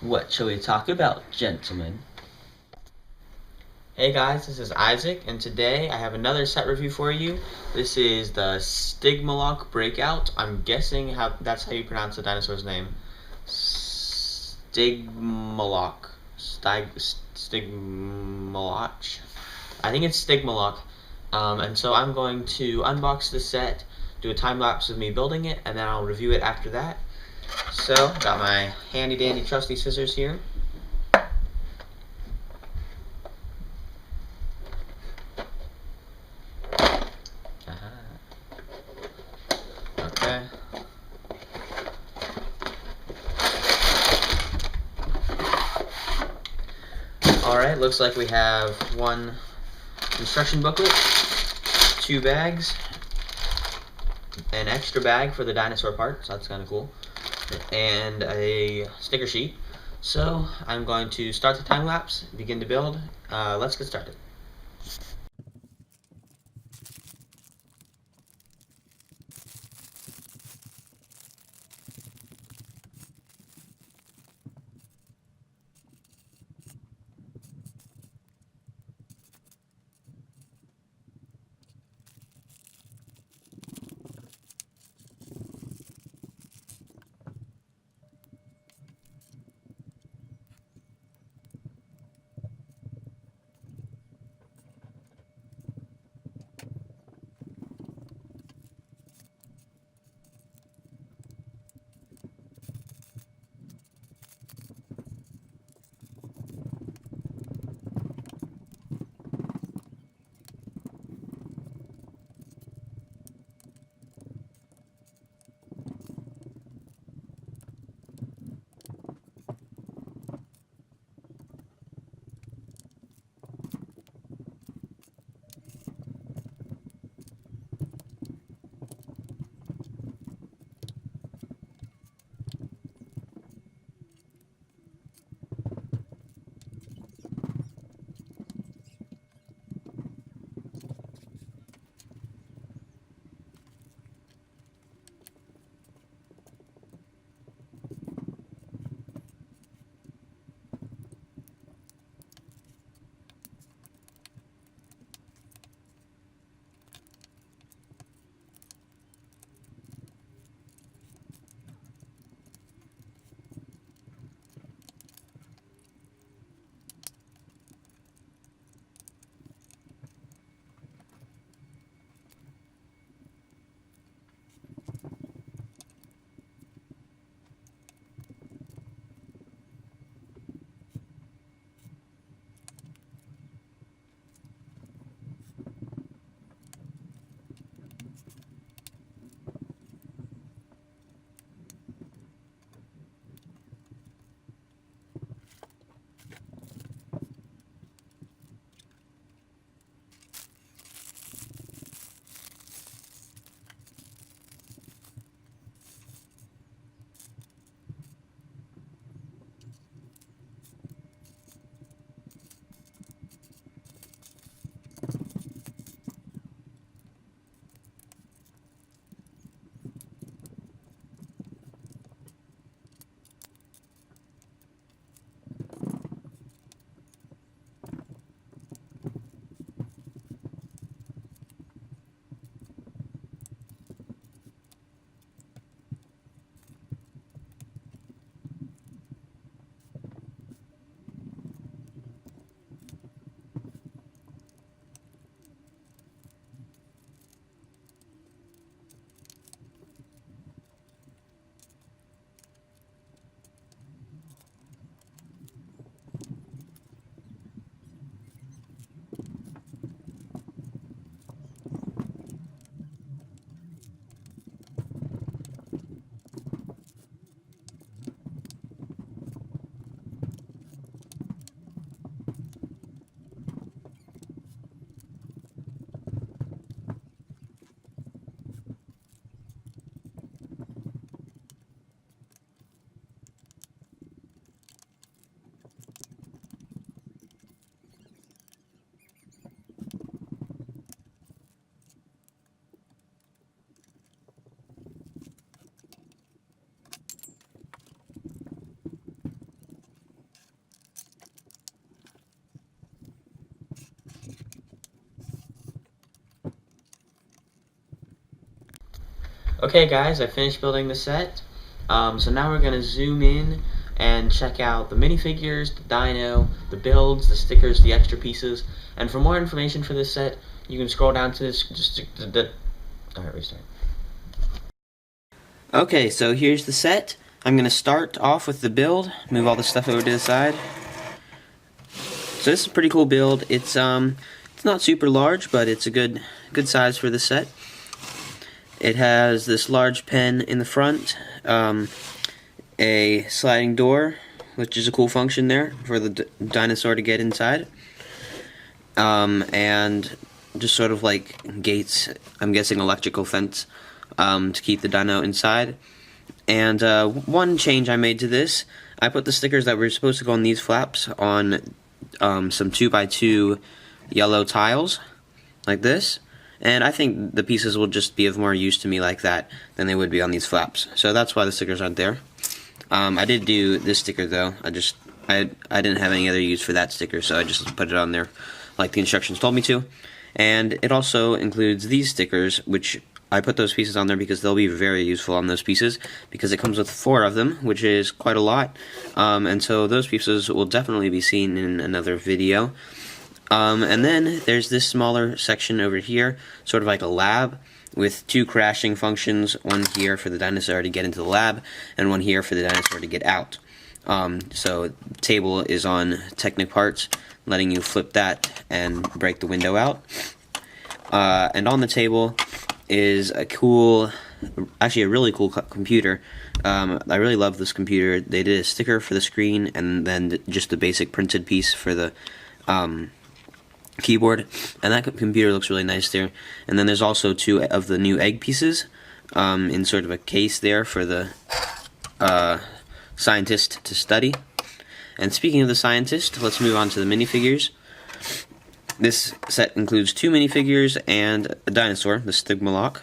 What shall we talk about, gentlemen? Hey guys, this is Isaac, and today I have another set review for you. This is the Stygmoloch Breakout. I'm guessing that's how you pronounce the dinosaur's name. Stygmoloch. Stygmoloch. I think it's Stygmoloch. And so I'm going to unbox the set, do a time lapse of me building it, and then I'll review it after that. So, got my handy dandy trusty scissors here. Okay. Alright, looks like we have one instruction booklet, 2 bags, an extra bag for the dinosaur part, so that's kind of cool, and a sticker sheet. So I'm going to start the time lapse, begin to build. Let's get started. Okay guys, I finished building the set. So now we're going to zoom in and check out the minifigures, the dino, the builds, the stickers, the extra pieces. And for more information for this set, you can scroll down to this. Alright, restart. Okay, so here's the set. I'm going to start off with the build, move all the stuff over to the side. So this is a pretty cool build. It's not super large, but it's a good size for the set. It has this large pen in the front, a sliding door, which is a cool function there for the dinosaur to get inside, and just sort of like gates, I'm guessing electrical fence, to keep the dino inside. And one change I made to this, I put the stickers that were supposed to go on these flaps on some 2x2 yellow tiles, like this. And I think the pieces will just be of more use to me like that than they would be on these flaps. So that's why the stickers aren't there. I did do this sticker though. I didn't have any other use for that sticker, so I just put it on there like the instructions told me to. And it also includes these stickers, which I put those pieces on there because they'll be very useful on those pieces, because it comes with 4 of them, which is quite a lot. And so those pieces will definitely be seen in another video. And then there's this smaller section over here, sort of like a lab, with 2 crashing functions, one here for the dinosaur to get into the lab, and one here for the dinosaur to get out. So the table is on Technic Parts, letting you flip that and break the window out. And on the table is a cool, actually a really cool computer. I really love this computer. They did a sticker for the screen, and then just the basic printed piece for the keyboard, and that computer looks really nice there. And then there's also 2 of the new egg pieces in sort of a case there for the scientist to study. And speaking of the scientist, let's move on to the minifigures. This set includes 2 minifigures and a dinosaur, the Stygmoloch.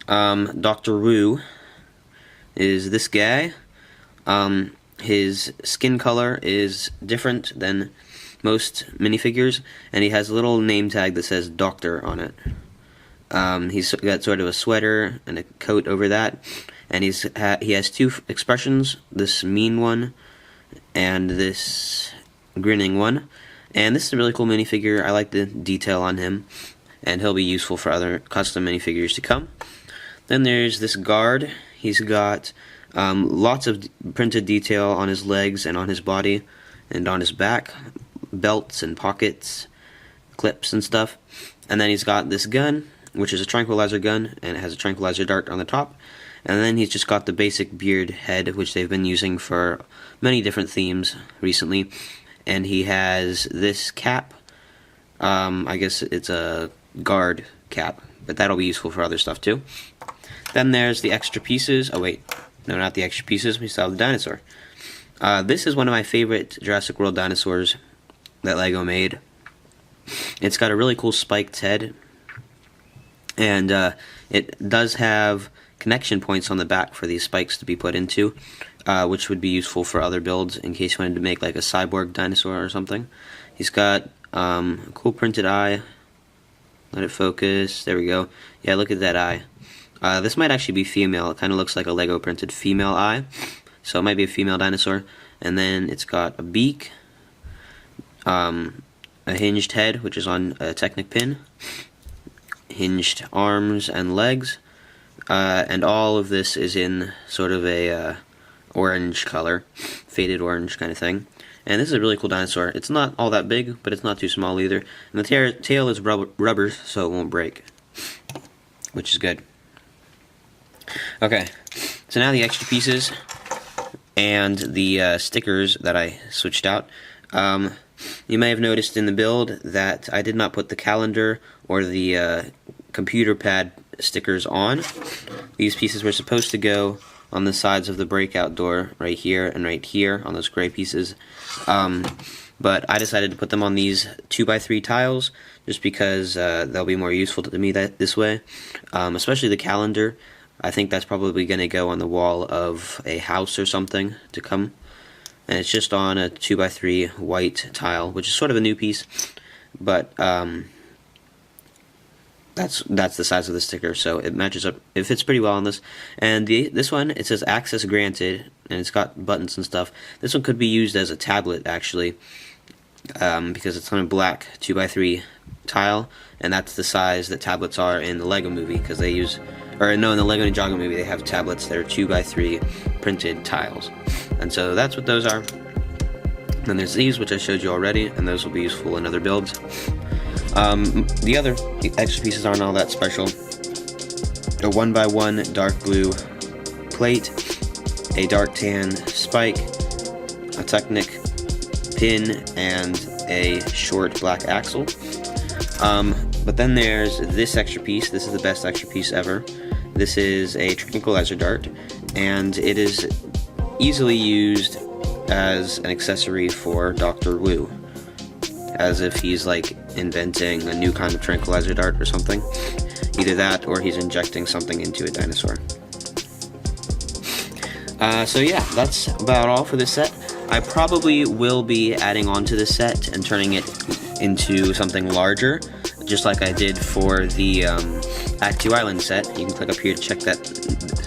Dr. Wu is this guy. His skin color is different than most minifigures, and he has a little name tag that says Doctor on it. He's got sort of a sweater and a coat over that, and he has 2 expressions, this mean one and this grinning one. And this is a really cool minifigure. I like the detail on him, and he'll be useful for other custom minifigures to come. Then there's this guard. He's got lots of printed detail on his legs and on his body and on his back, belts and pockets, clips and stuff. And then he's got this gun, which is a tranquilizer gun, and it has a tranquilizer dart on the top. And then he's just got the basic beard head, which they've been using for many different themes recently. And he has this cap. I guess it's a guard cap, but that'll be useful for other stuff too. Then there's the extra pieces. Oh wait, no, not the extra pieces. We still have the dinosaur. This is one of my favorite Jurassic World dinosaurs that LEGO made. It's got a really cool spiked head, and it does have connection points on the back for these spikes to be put into, which would be useful for other builds in case you wanted to make like a cyborg dinosaur or something. He's got a cool printed eye. Let it focus. There we go. Yeah, look at that eye. This might actually be female. It kind of looks like a LEGO printed female eye, so it might be a female dinosaur. And then it's got a beak, a hinged head, which is on a Technic pin, hinged arms and legs, and all of this is in sort of a orange color, faded orange kind of thing. And this is a really cool dinosaur. It's not all that big, but it's not too small either. And the tail is rubber, so it won't break, which is good. Okay, so now the extra pieces and the stickers that I switched out. You may have noticed in the build that I did not put the calendar or the computer pad stickers on. These pieces were supposed to go on the sides of the breakout door right here and right here on those gray pieces, but I decided to put them on these 2x3 tiles just because they'll be more useful to me this way, especially the calendar. I think that's probably going to go on the wall of a house or something to come, and it's just on a 2x3 white tile, which is sort of a new piece, but that's the size of the sticker, so it matches up. It fits pretty well on this. And this one, it says access granted, and it's got buttons and stuff. This one could be used as a tablet, actually, because it's on a black 2x3 tile, and that's the size that tablets are in the Lego movie, because they use, or no, in the Lego Ninjago movie they have tablets that are 2x3 printed tiles. And so that's what those are. Then there's these, which I showed you already, and those will be useful in other builds. The other extra pieces aren't all that special. A 1x1 dark blue plate, a dark tan spike, a Technic pin, and a short black axle. But then there's this extra piece. This is the best extra piece ever. This is a tranquilizer dart, and it is easily used as an accessory for Dr. Wu, as if he's like inventing a new kind of tranquilizer dart or something. Either that, or he's injecting something into a dinosaur. So yeah, that's about all for this set. I probably will be adding on to this set and turning it into something larger, just like I did for the Act 2 Island set. You can click up here to check that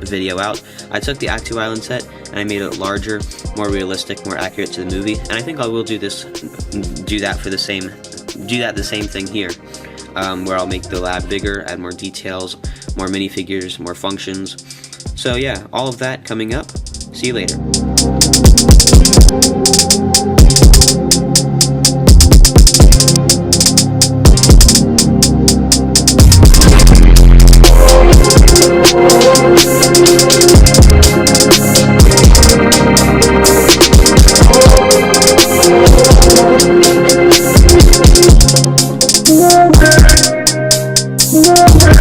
video out. I took the Act 2 Island set and I made it larger, more realistic, more accurate to the movie, and I think I will do the same thing here, where I'll make the lab bigger, add more details, more minifigures, more functions. So yeah, all of that coming up. See you later. Yeah.